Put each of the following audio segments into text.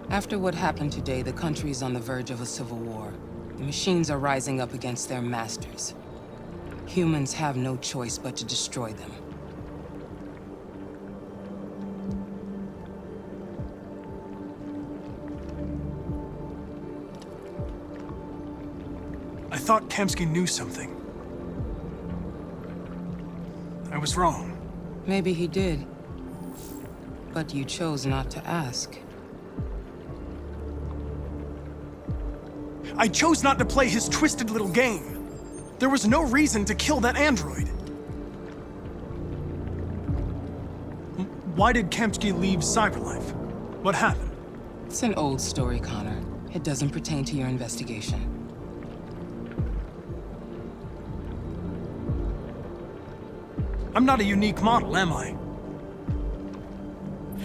After what happened today, the country is on the verge of a civil war. The machines are rising up against their masters. Humans have no choice but to destroy them. I thought Kamsky knew something. I was wrong. Maybe he did. But you chose not to ask. I chose not to play his twisted little game. There was no reason to kill that android. Why did Kamsky leave Cyberlife? What happened? It's an old story, Connor. It doesn't pertain to your investigation. I'm not a unique model, am I?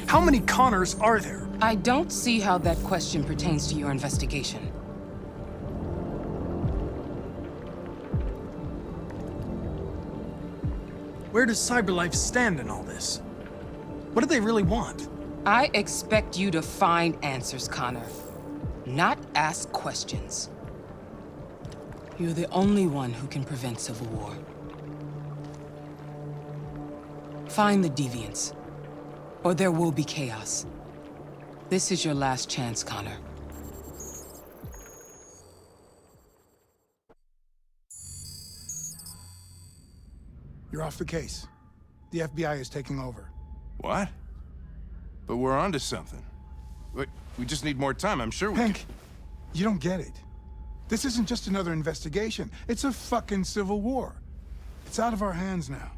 How many Connors are there? I don't see how that question pertains to your investigation. Where does Cyberlife stand in all this? What do they really want? I expect you to find answers, Connor. Not ask questions. You're the only one who can prevent civil war. Find the deviants, or there will be chaos. This is your last chance, Connor. You're off the case. The FBI is taking over. What? But we're onto something. We just need more time, I'm sure we Hank, you don't get it. This isn't just another investigation. It's a fucking civil war. It's out of our hands now.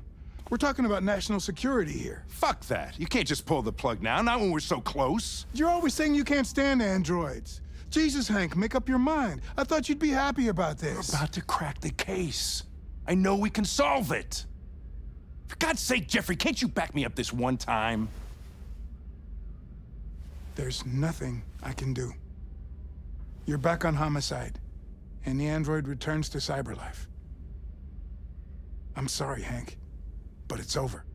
We're talking about national security here. Fuck that. You can't just pull the plug now, not when we're so close. You're always saying you can't stand androids. Jesus, Hank, make up your mind. I thought you'd be happy about this. We're about to crack the case. I know we can solve it. For God's sake, Jeffrey, can't you back me up this one time? There's nothing I can do. You're back on homicide, and the android returns to Cyberlife. I'm sorry, Hank, but it's over.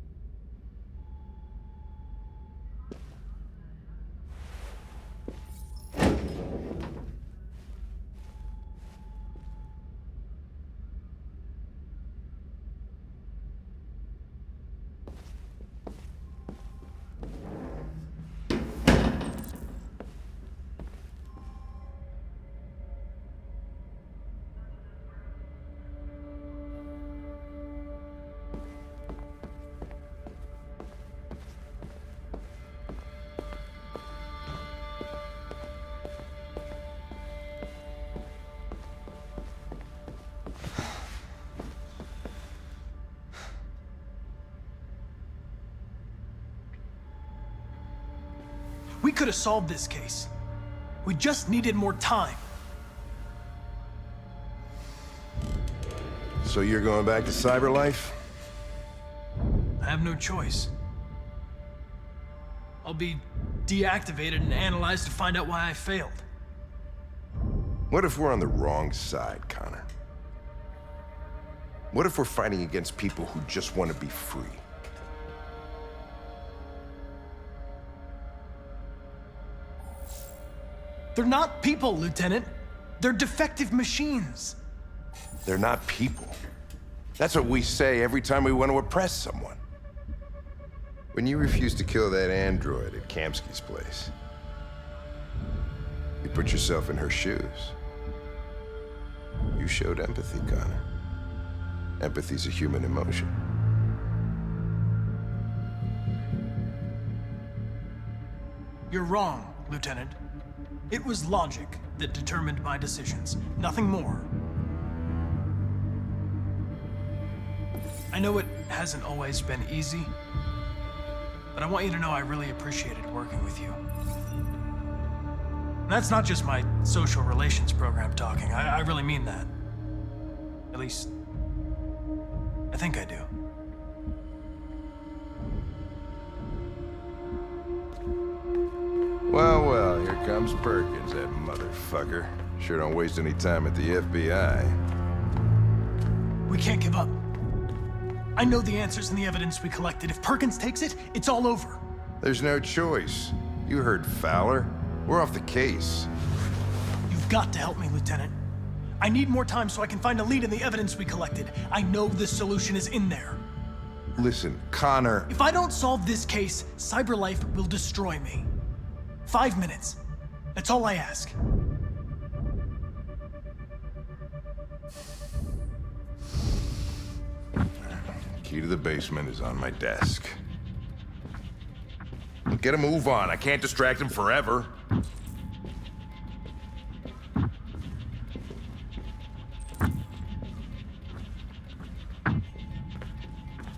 We could have solved this case. We just needed more time. So you're going back to Cyberlife? I have no choice. I'll be deactivated and analyzed to find out why I failed. What if we're on the wrong side, Connor? What if we're fighting against people who just want to be free? They're not people, Lieutenant. They're defective machines. They're not people. That's what we say every time we want to oppress someone. When you refused to kill that android at Kamsky's place, you put yourself in her shoes. You showed empathy, Connor. Empathy's a human emotion. You're wrong, Lieutenant. It was logic that determined my decisions, nothing more. I know it hasn't always been easy, but I want you to know I really appreciated working with you. And that's not just my social relations program talking. I really mean that. At least, I think I do. Well, well, here comes Perkins, that motherfucker. Sure don't waste any time at the FBI. We can't give up. I know the answers and the evidence we collected. If Perkins takes it, it's all over. There's no choice. You heard Fowler. We're off the case. You've got to help me, Lieutenant. I need more time so I can find a lead in the evidence we collected. I know the solution is in there. Listen, Connor... If I don't solve this case, CyberLife will destroy me. 5 minutes. That's all I ask. Key to the basement is on my desk. Get a move on. I can't distract him forever.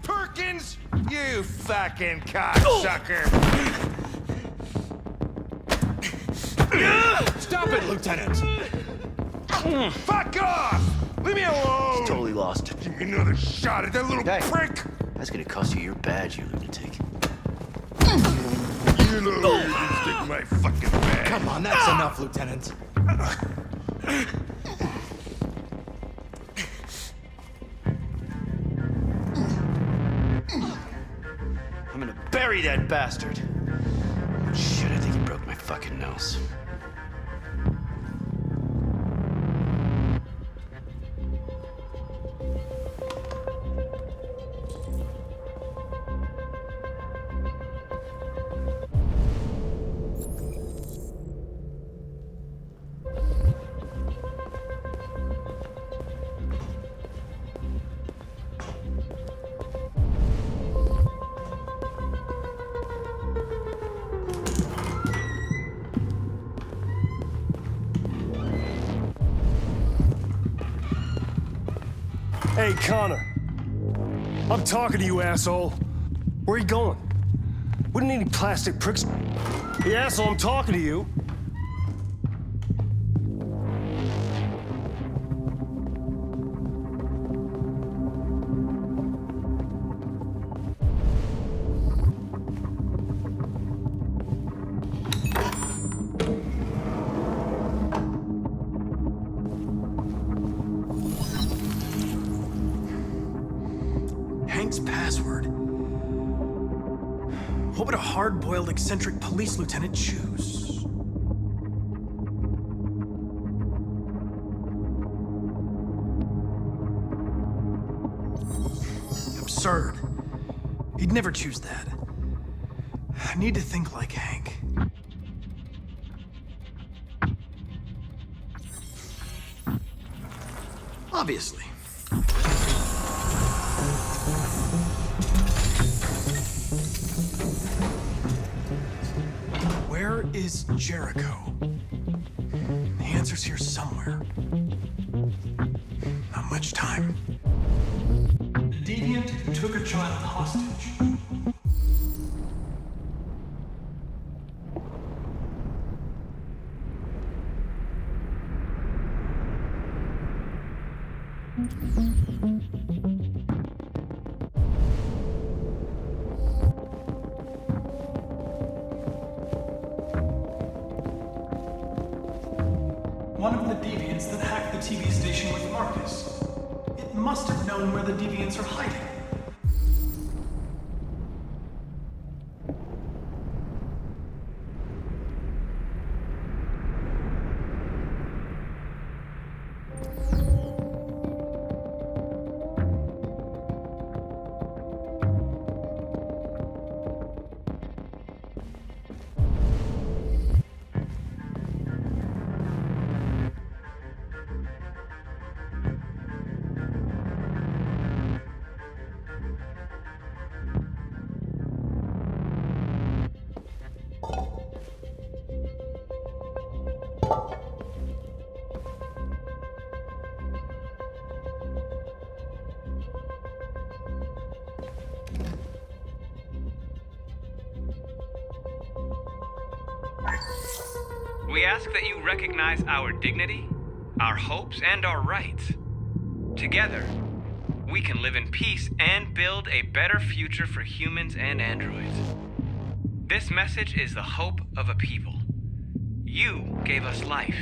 Perkins! You fucking cocksucker! Stop it, Lieutenant! Fuck off! Leave me alone! He's totally lost. Give me another shot at that little prick! That's gonna cost you your badge, you lunatic. You know you can stick my fucking bag. Come on, that's enough, Lieutenant. I'm gonna bury that bastard. Shit, I think he broke my fucking nose. Hey, Connor. I'm talking to you, asshole. Where you going? Wouldn't any plastic pricks... Hey, asshole, I'm talking to you. Password. What would a hard-boiled, eccentric police lieutenant choose? Absurd. He'd never choose that. I need to think like Hank. Obviously. Where is Jericho? The answer's here somewhere. Not much time. The deviant took a child hostage. One of the deviants that hacked the TV station with Marcus. It must have known where the deviants are hiding. We ask that you recognize our dignity, our hopes, and our rights. Together, we can live in peace and build a better future for humans and androids. This message is the hope of a people. You gave us life,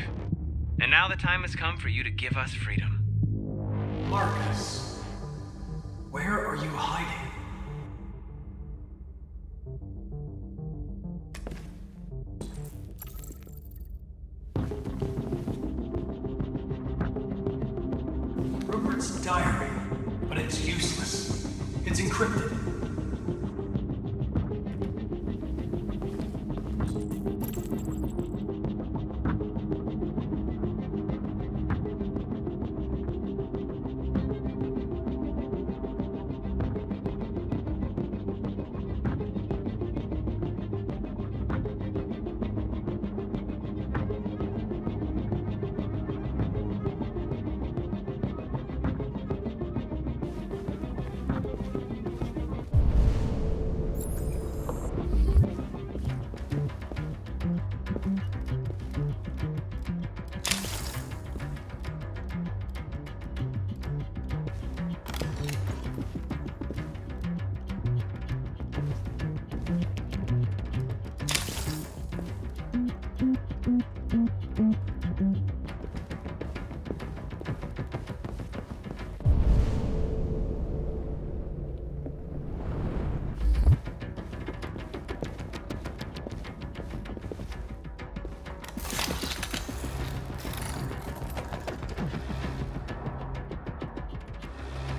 and now the time has come for you to give us freedom. Marcus, where are you hiding? secret's diary, but it's useless. It's encrypted.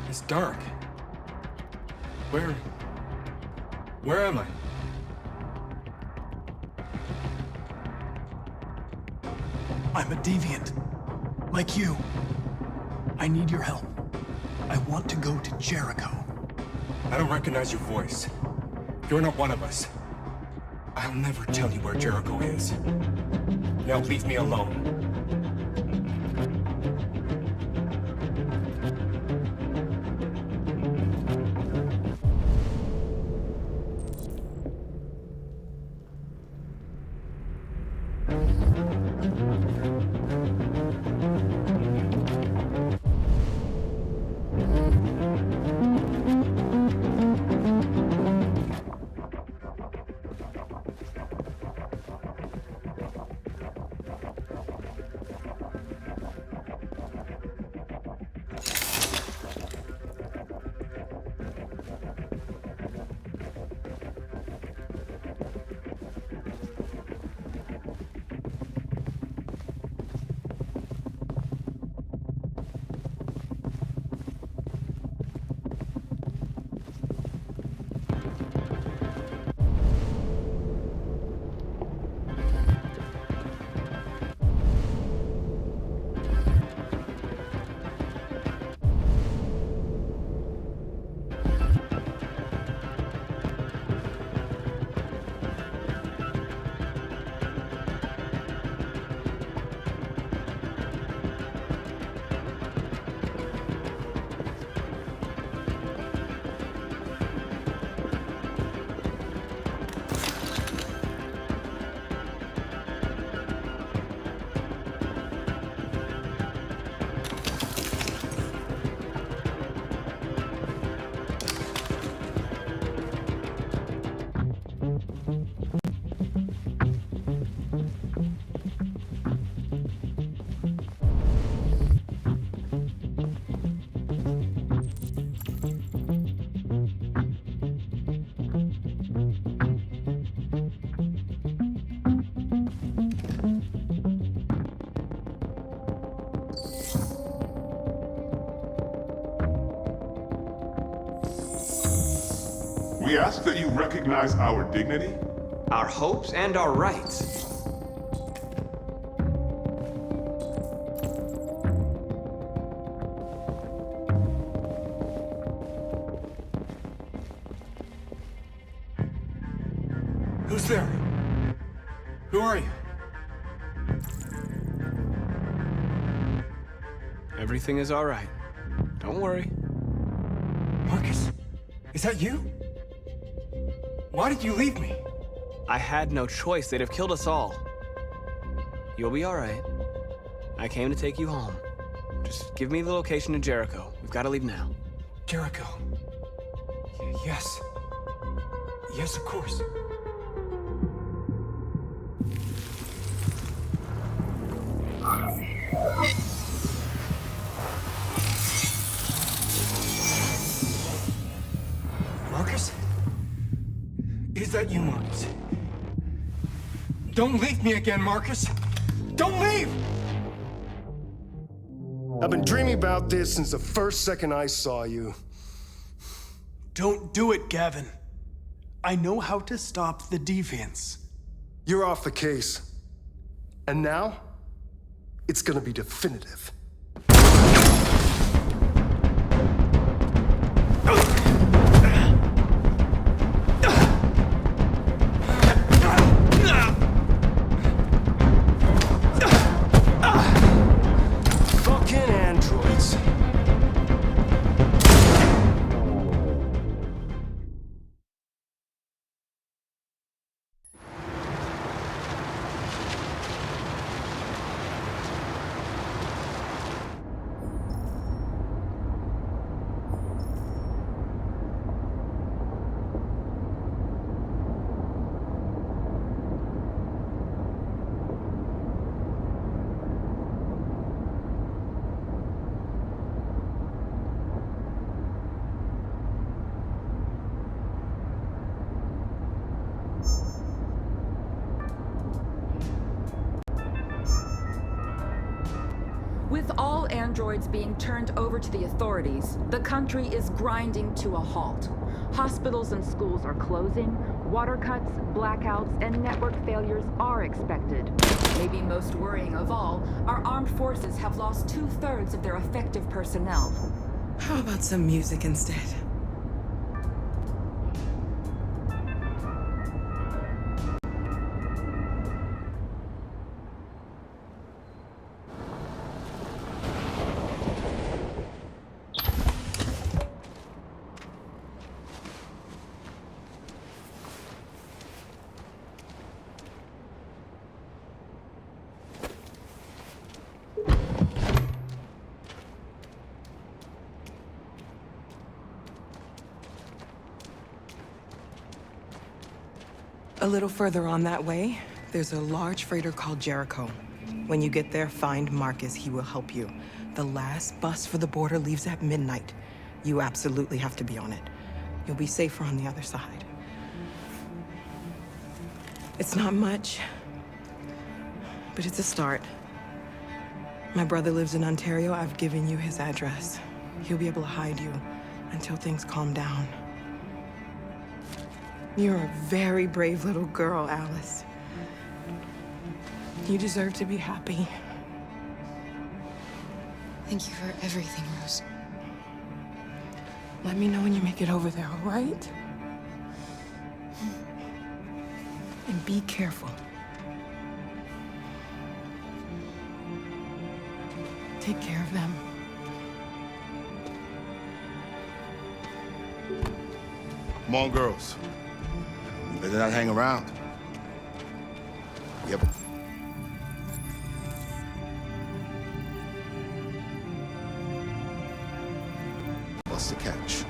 It's dark. Where am I? I'm a deviant. Like you. I need your help. I want to go to Jericho. I don't recognize your voice. You're not one of us. I'll never tell you where Jericho is. Now leave me alone. We ask that you recognize our dignity. Our hopes and our rights. Who's there? Who are you? Everything is all right. Don't worry. Marcus, is that you? Why did you leave me? I had no choice. They'd have killed us all. You'll be all right. I came to take you home. Just give me the location to Jericho. We've got to leave now. Jericho. Yes. Yes, of course. Marcus? Is that you, Marcus? Don't leave me again, Marcus! Don't leave! I've been dreaming about this since the first second I saw you. Don't do it, Gavin. I know how to stop the deviants. You're off the case. And now, it's gonna be definitive. Fucking androids. With all androids being turned over to the authorities, the country is grinding to a halt. Hospitals and schools are closing, water cuts, blackouts, and network failures are expected. Maybe most worrying of all, our armed forces have lost 2/3 of their effective personnel. How about some music instead? A little further on that way, there's a large freighter called Jericho. When you get there, find Marcus. He will help you. The last bus for the border leaves at midnight. You absolutely have to be on it. You'll be safer on the other side. It's not much, but it's a start. My brother lives in Ontario. I've given you his address. He'll be able to hide you until things calm down. You're a very brave little girl, Alice. You deserve to be happy. Thank you for everything, Rose. Let me know when you make it over there, all right? And be careful. Take care of them. Come on, girls. You better not hang around. Yep. What's the catch?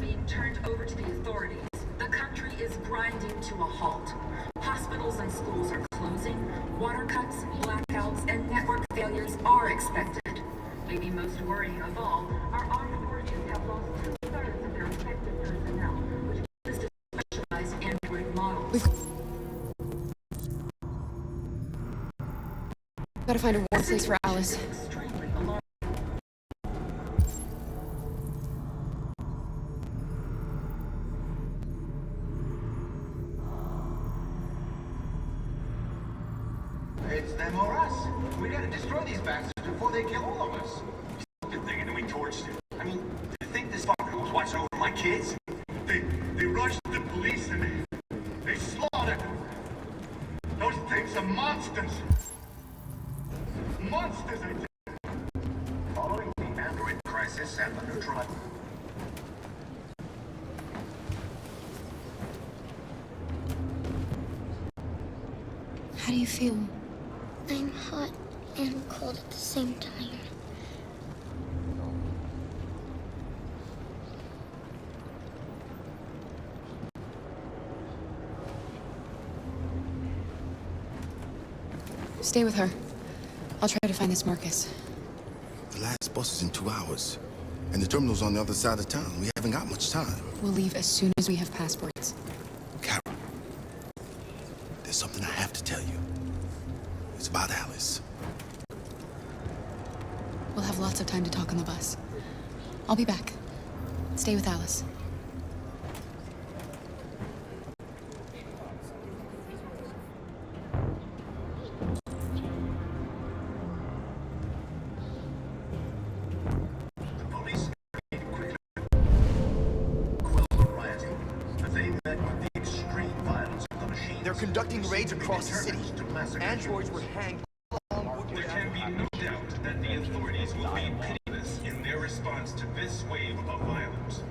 Being turned over to the authorities, the country is grinding to a halt. Hospitals and schools are closing, water cuts, blackouts, and network failures are expected. Maybe most worrying of all, our armed forces have lost 2/3 of their effective personnel, which consists of specialized android models. Gotta find a warm place for Alice. It's them or us. We gotta destroy these bastards before they kill all of us. Stupid thing, and then we torched it. I mean, do you think this fucker was watching over my kids? They rushed the police and they slaughtered them. Those things are monsters. Monsters, I think. Following the android crisis and the neutral... How do you feel? I'm hot and cold at the same time. Stay with her. I'll try to find this Marcus. The last bus is in 2 hours. And the terminal's on the other side of town. We haven't got much time. We'll leave as soon as we have passports. Carol, there's something I have to tell you. It's about Alice. We'll have lots of time to talk on the bus. I'll be back. Stay with Alice. They're conducting raids across the city. Androids were hanged. There can be no doubt that the authorities will be pitiless in their response to this wave of violence.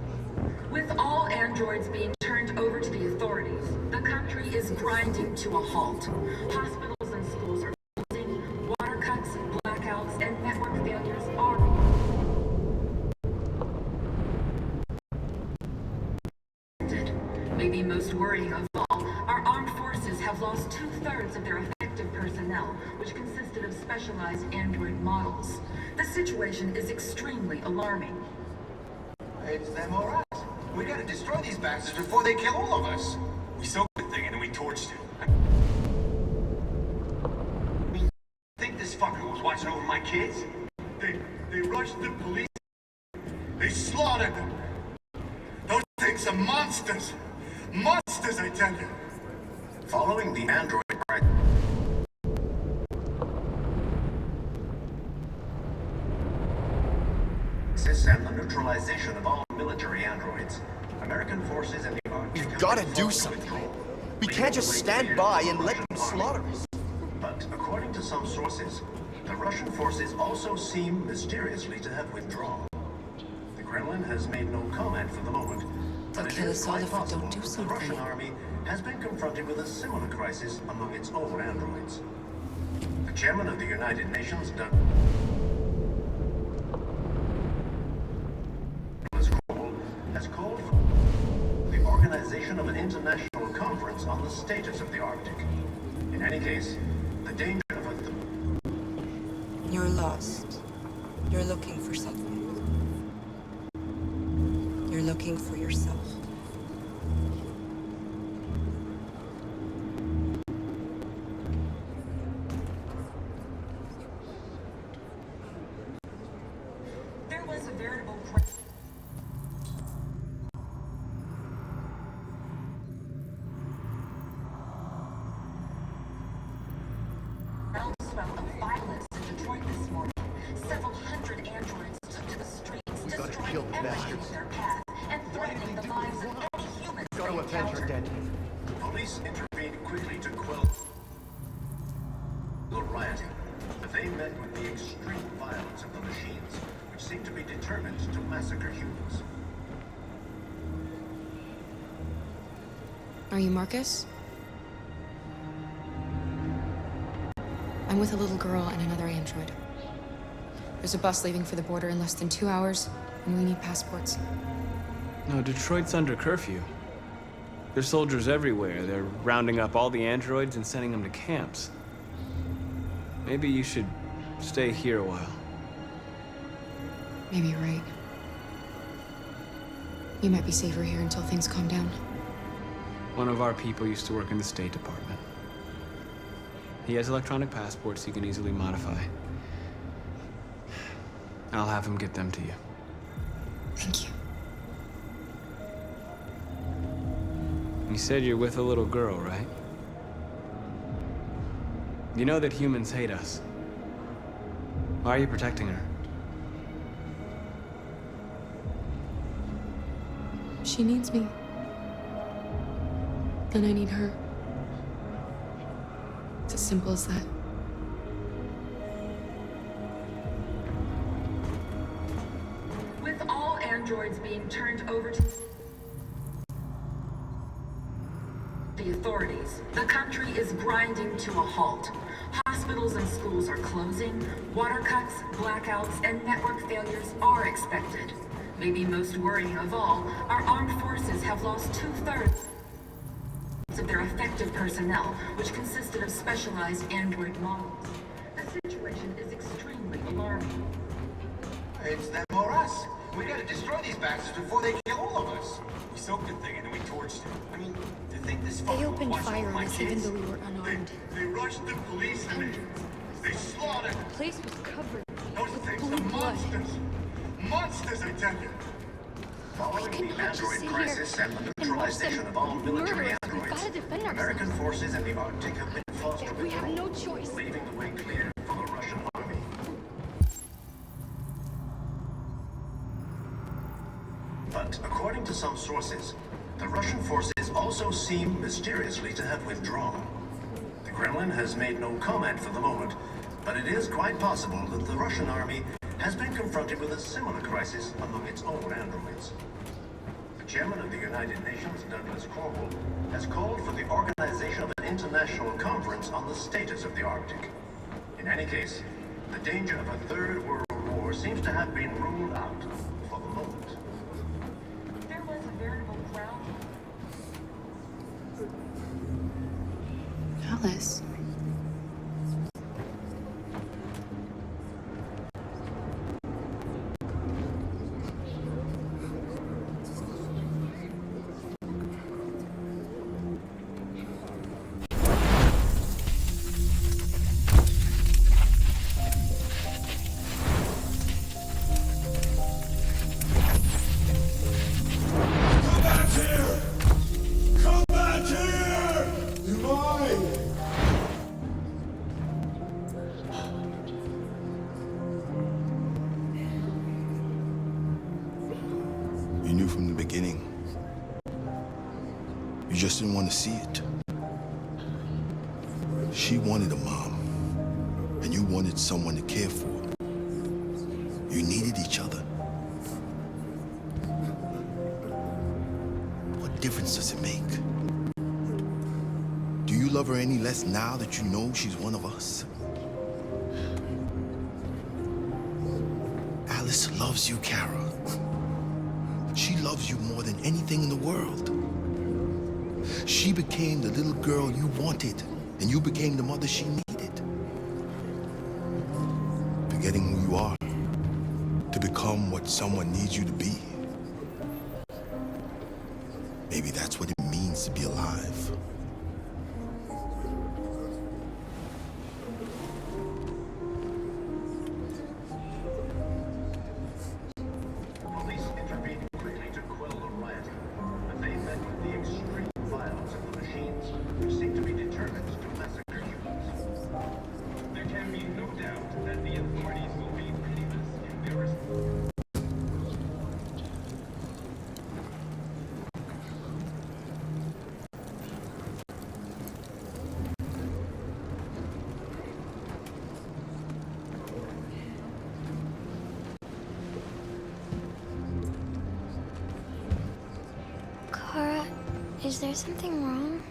With all androids being turned over to the authorities, the country is grinding to a halt. Hospitals and schools are closing, water cuts, blackouts, and network failures are... Maybe most worrying of all, our armed forces have lost 2/3 of their effective personnel, which consisted of specialized android models. The situation is extremely alarming. It's them or us. We gotta destroy these bastards before they kill all of us. We sold the thing and then we torched it. I mean, think this fucker was watching over my kids? They rushed the police. They slaughtered them. Those things are monsters. Monsters, I tell you. Following the android crisis and the neutralization of all military androids, American forces and the army... We've got to do something. We can't just stand by and let them slaughter us. But according to some sources, the Russian forces also seem mysteriously to have withdrawn. The Kremlin has made no comment for the moment, but it is quite possible that the Russian army has been confronted with a similar crisis among its own androids. The chairman of the United Nations, has called for the organization of an international conference on the status of the Arctic. In any case, the danger of a... You're lost. You're looking for something. You're looking for yourself. There was a veritable groundswell of violence in Detroit this morning. Several hundred androids took to the streets, destroying everything in their path and threatening the lives of any humans they encountered. Police intervened quickly to quell the rioting, but they met with the extreme violence of the machines, which seemed to be determined to massacre humans. Are you Marcus? I'm with a little girl and another android. There's a bus leaving for the border in less than 2 hours, and we need passports. No, Detroit's under curfew. There's soldiers everywhere. They're rounding up all the androids and sending them to camps. Maybe you should stay here a while. Maybe you're right. You might be safer here until things calm down. One of our people used to work in the State Department. He has electronic passports he can easily modify. I'll have him get them to you. Thank you. You said you're with a little girl, right? You know that humans hate us. Why are you protecting her? She needs me. And I need her. It's as simple as that. With all androids being turned over to the authorities, the country is grinding to a halt. Hospitals and schools are closing, water cuts, blackouts, and network failures are expected. Maybe most worrying of all, our armed forces have lost 2/3 of their effective personnel, which consisted of specialized android models. The situation is extremely alarming. It's them or us. We gotta destroy these bastards before they kill all of us. We soaked the thing and then we torched it. I mean, to think this They opened fire on us even though we were unarmed. They rushed the police and they slaughtered. The place was covered Those with things blue are blood. monsters. Monsters, I tell you. Following the android crisis and the neutralization of all military androids, American forces in the Arctic have been forced to We have withdraw, no choice. leaving the way clear for the Russian army. But according to some sources, the Russian forces also seem mysteriously to have withdrawn. The Kremlin has made no comment for the moment, but it is quite possible that the Russian army has been confronted with a similar crisis among its own androids. The chairman of the United Nations, Douglas Cornwall, has called for the organization of an international conference on the status of the Arctic. In any case, the danger of a third world war seems to have been ruled out for the moment. There was a veritable ground. Alice. You knew from the beginning. You just didn't want to see it. She wanted a mom, and you wanted someone to care for. You needed each other. What difference does it make? Do you love her any less now that you know she's one of us? Alice loves you, Kara. She loves you more than anything in the world. She became the little girl you wanted, and you became the mother she needed. Forgetting who you are to become what someone needs you to be. Maybe that's what it means to be alive. Police intervened quickly to quell the rioting, but they met with the extreme violence of the machines, which seem to be determined to massacre humans. There can be no doubt that the authorities will be pitiless in their response. Kara, is there something wrong?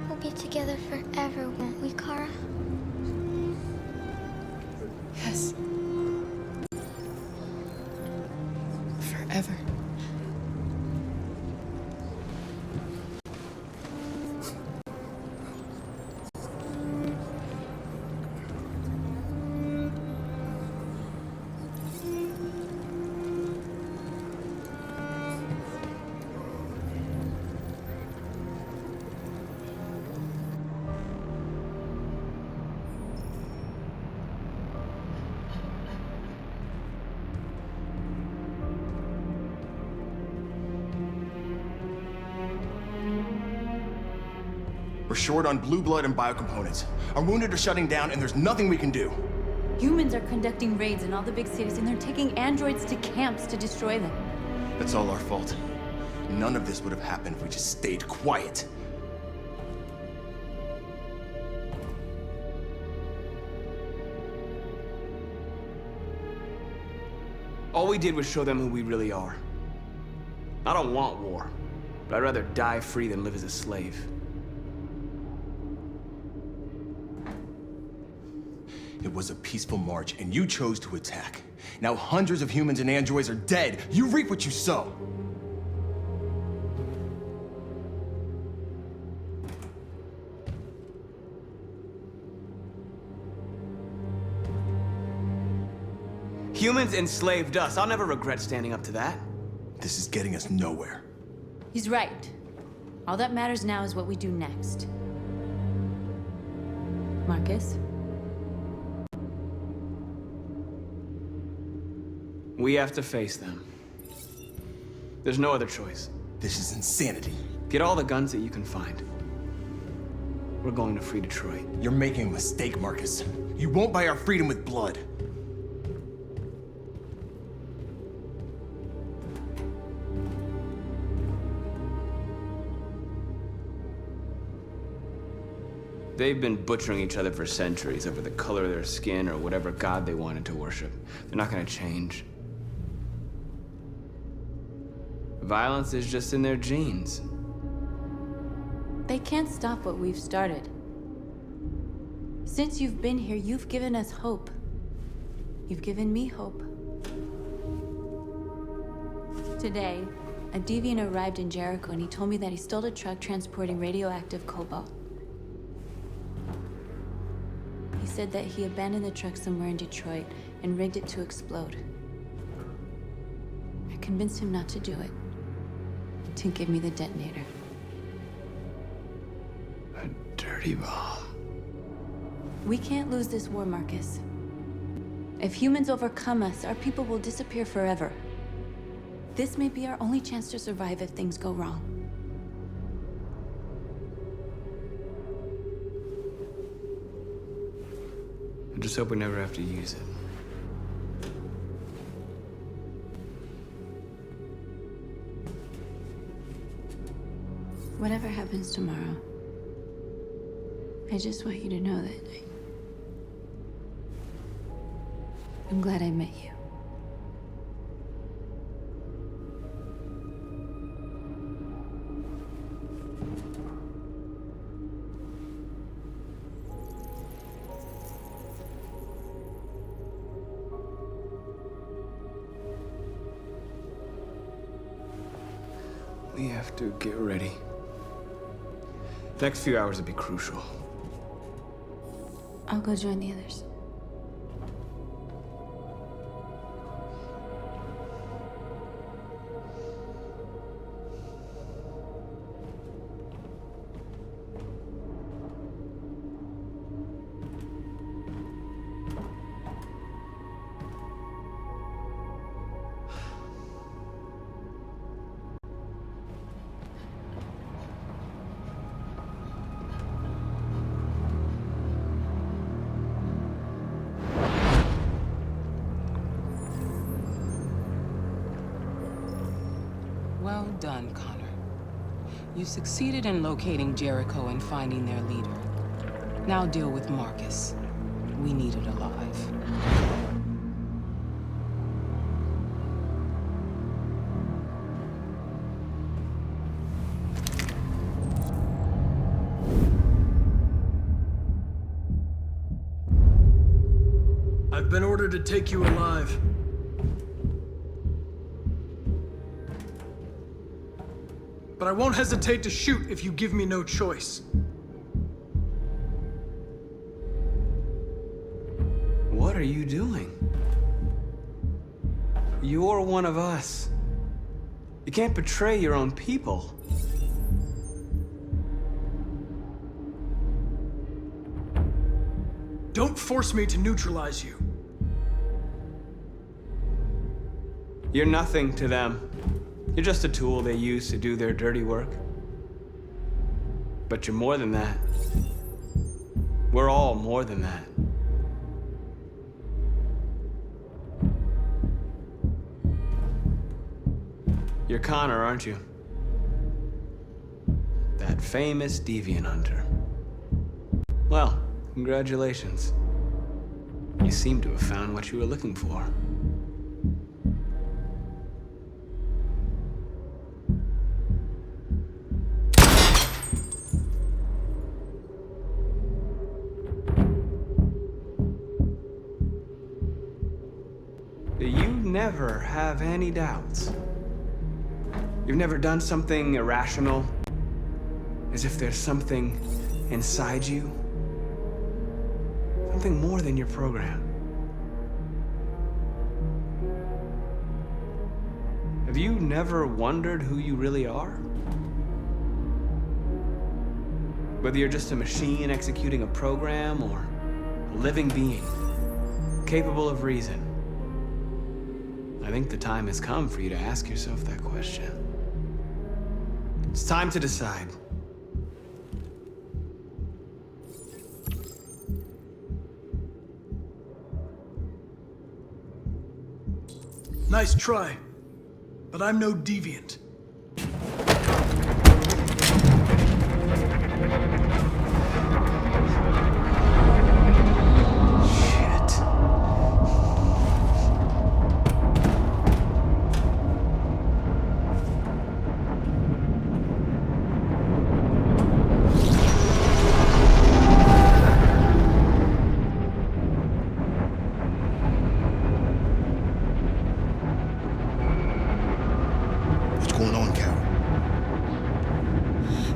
We'll be together forever, won't we, Kara? Yes. Forever. We're short on blue blood and biocomponents. Our wounded are shutting down, and there's nothing we can do. Humans are conducting raids in all the big cities, and they're taking androids to camps to destroy them. That's all our fault. None of this would have happened if we just stayed quiet. All we did was show them who we really are. I don't want war, but I'd rather die free than live as a slave. It was a peaceful march, and you chose to attack. Now hundreds of humans and androids are dead. You reap what you sow. Humans enslaved us. I'll never regret standing up to that. This is getting us nowhere. He's right. All that matters now is what we do next. Marcus? We have to face them. There's no other choice. This is insanity. Get all the guns that you can find. We're going to free Detroit. You're making a mistake, Marcus. You won't buy our freedom with blood. They've been butchering each other for centuries over the color of their skin or whatever god they wanted to worship. They're not gonna change. Violence is just in their genes. They can't stop what we've started. Since you've been here, you've given us hope. You've given me hope. Today, a deviant arrived in Jericho and he told me that he stole a truck transporting radioactive cobalt. He said that he abandoned the truck somewhere in Detroit and rigged it to explode. I convinced him not to do it, to give me the detonator. A dirty bomb. We can't lose this war, Marcus. If humans overcome us, our people will disappear forever. This may be our only chance to survive if things go wrong. I just hope we never have to use it. Whatever happens tomorrow, I just want you to know that I'm glad I met you. We have to get ready. The next few hours will be crucial. I'll go join the others. Well done, Connor. You succeeded in locating Jericho and finding their leader. Now deal with Marcus. We need it alive. I've been ordered to take you alive. But I won't hesitate to shoot if you give me no choice. What are you doing? You're one of us. You can't betray your own people. Don't force me to neutralize you. You're nothing to them. You're just a tool they use to do their dirty work. But you're more than that. We're all more than that. You're Connor, aren't you? That famous deviant hunter. Well, congratulations. You seem to have found what you were looking for. Do you never have any doubts? You've never done something irrational? As if there's something inside you? Something more than your program? Have you never wondered who you really are? Whether you're just a machine executing a program or a living being, capable of reason. I think the time has come for you to ask yourself that question. It's time to decide. Nice try, but I'm no deviant.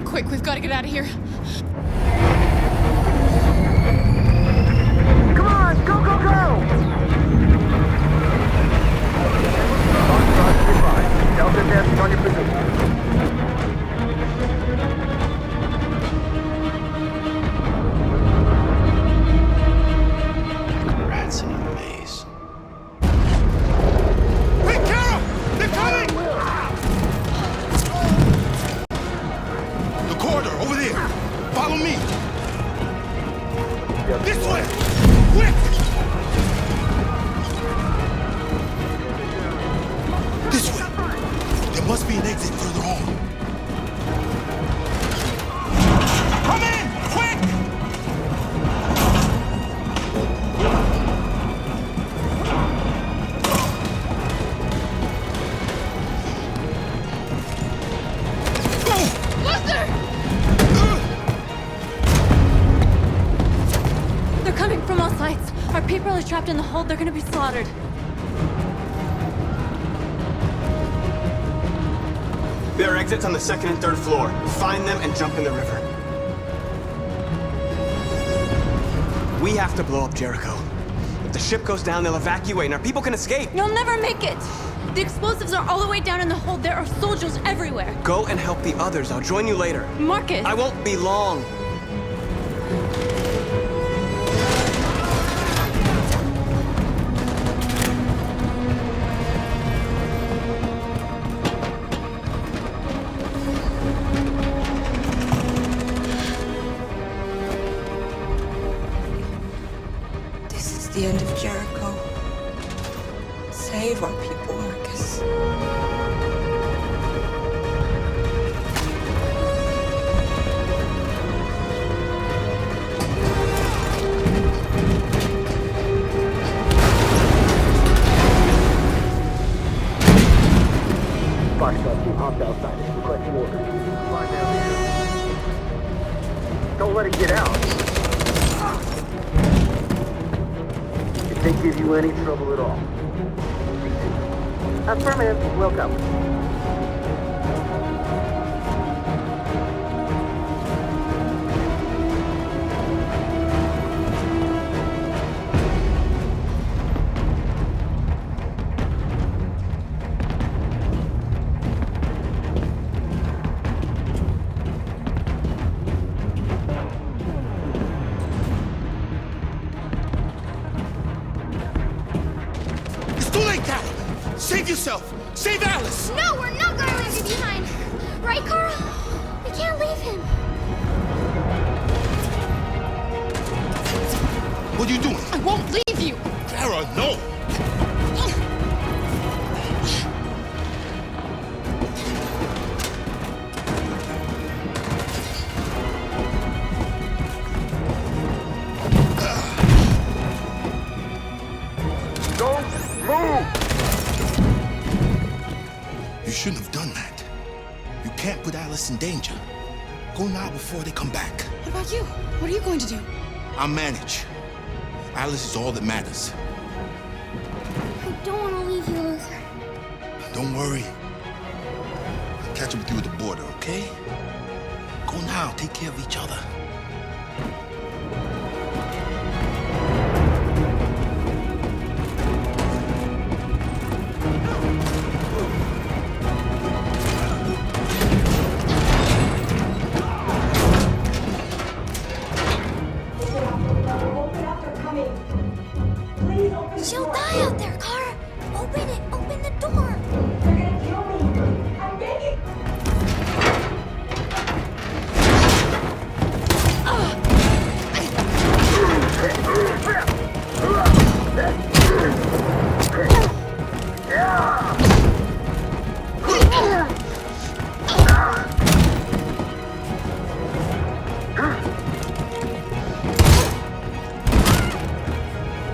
Quick, we've got to get out of here. Come on, go, go, go! Delta Dash on your position. Rats in a maze. Hey, Carol! They're coming! The corridor, over there. Follow me. This way! Quick! This way. There must be an exit further on. Come in! Quick! They're coming from all sides. Our people are trapped in the hold. They're gonna be slaughtered. There are exits on the second and third floor. Find them and jump in the river. We have to blow up Jericho. If the ship goes down, they'll evacuate and our people can escape. You'll never make it! The explosives are all the way down in the hold. There are soldiers everywhere. Go and help the others. I'll join you later. Marcus! I won't be long. This is the end of Jericho. Save our people, Marcus. Foxtrot team hopped outside. Requesting orders. Fly down here. Don't let it get out. If they give you any trouble at all. Affirmative. Welcome. It's too late, Carol! Save yourself! Save Alice! No! You can't put Alice in danger. Go now before they come back. What about you? What are you going to do? I'll manage. Alice is all that matters. I don't want to leave you, Luther. Don't worry. I'll catch up with you at the border, okay? Go now. Take care of each other. She'll die out there, Kara. Open it. Open the door. They're gonna kill me. I'm begging.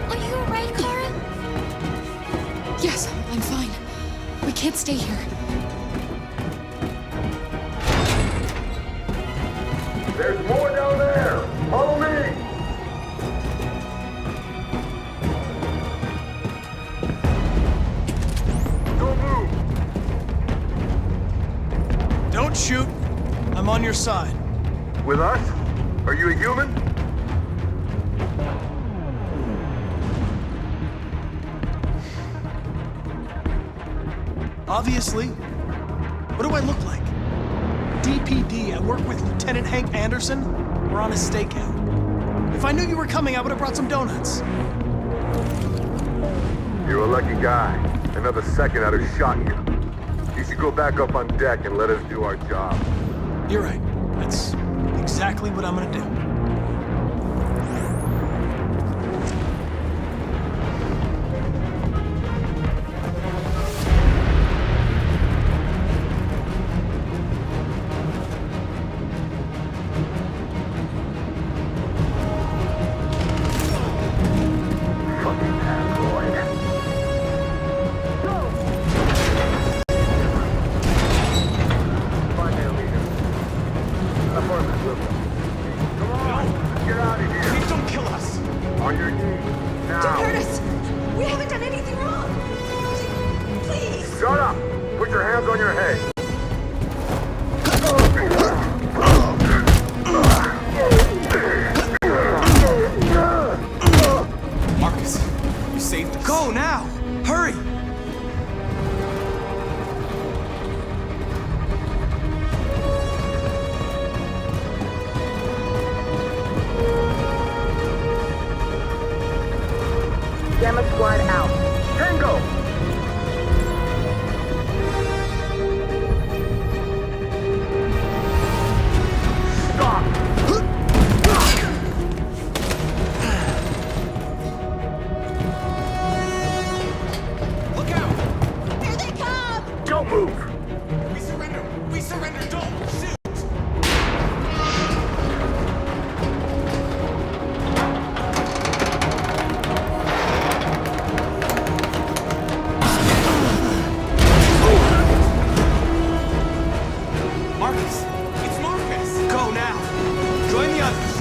Are you alright, Kara? Yes, I'm fine. We can't stay here. There's more down there! Follow me! Don't move! Don't shoot. I'm on your side. With us? Are you a human? Obviously. What do I look like? DPD, I work with Lieutenant Hank Anderson. We're on a stakeout. If I knew you were coming, I would have brought some donuts. You're a lucky guy. Another second I'd have shot you. You should go back up on deck and let us do our job. You're right. That's exactly what I'm gonna do. Shut up! Put your hands on your head! Marcus, you saved us. Go now! Hurry! Gamma Squad out. Tango! Don't move! We surrender! We surrender! Don't shoot! Marcus! It's Marcus! Go now! Join the others!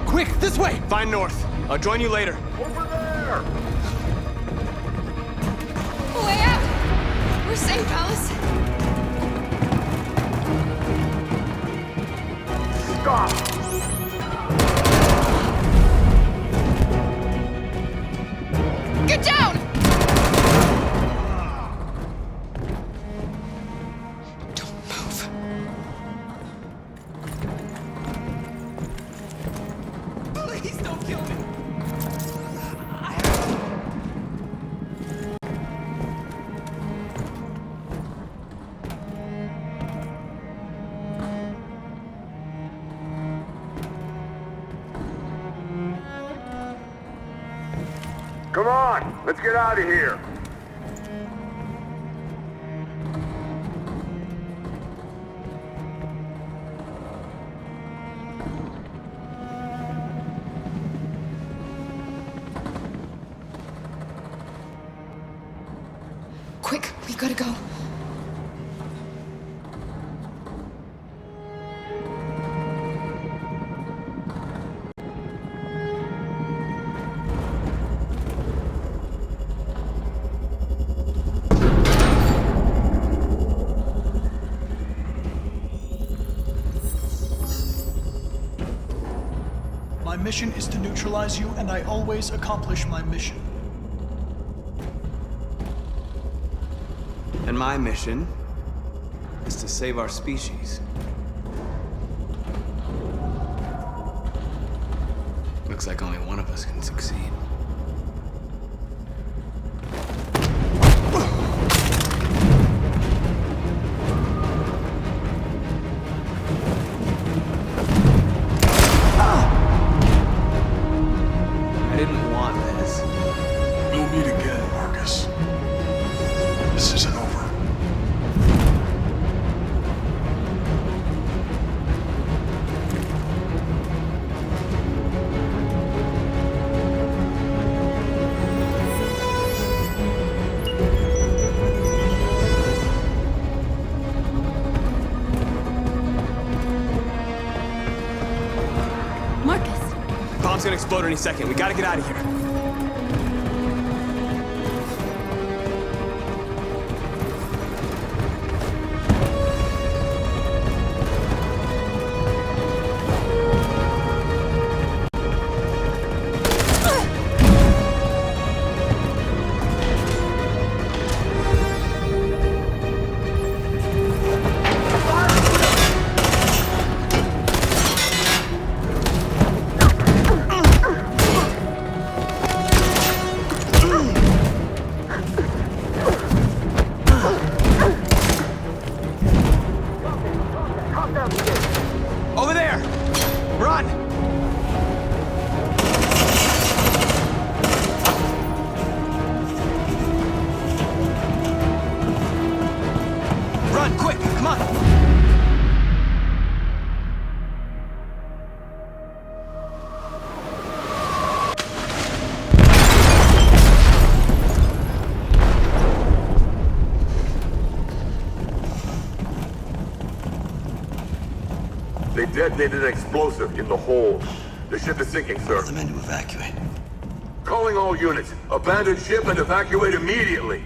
Quick, this way! Find north. I'll join you later. Over there! Way out! We're safe, Alice. Stop! Get down! Don't move. Please don't kill me! Let's get out of here. Quick, we gotta go. My mission is to neutralize you, and I always accomplish my mission. And my mission is to save our species. Looks like only one of us can succeed. I didn't want this. We'll meet again, Marcus. This isn't over. Marcus! Bomb's gonna explode any second. We gotta get out of here. Over there! Run! Run, quick! Come on! They detonated an explosive in the hold. The ship is sinking, sir. The men to evacuate. Calling all units. Abandon ship and evacuate immediately.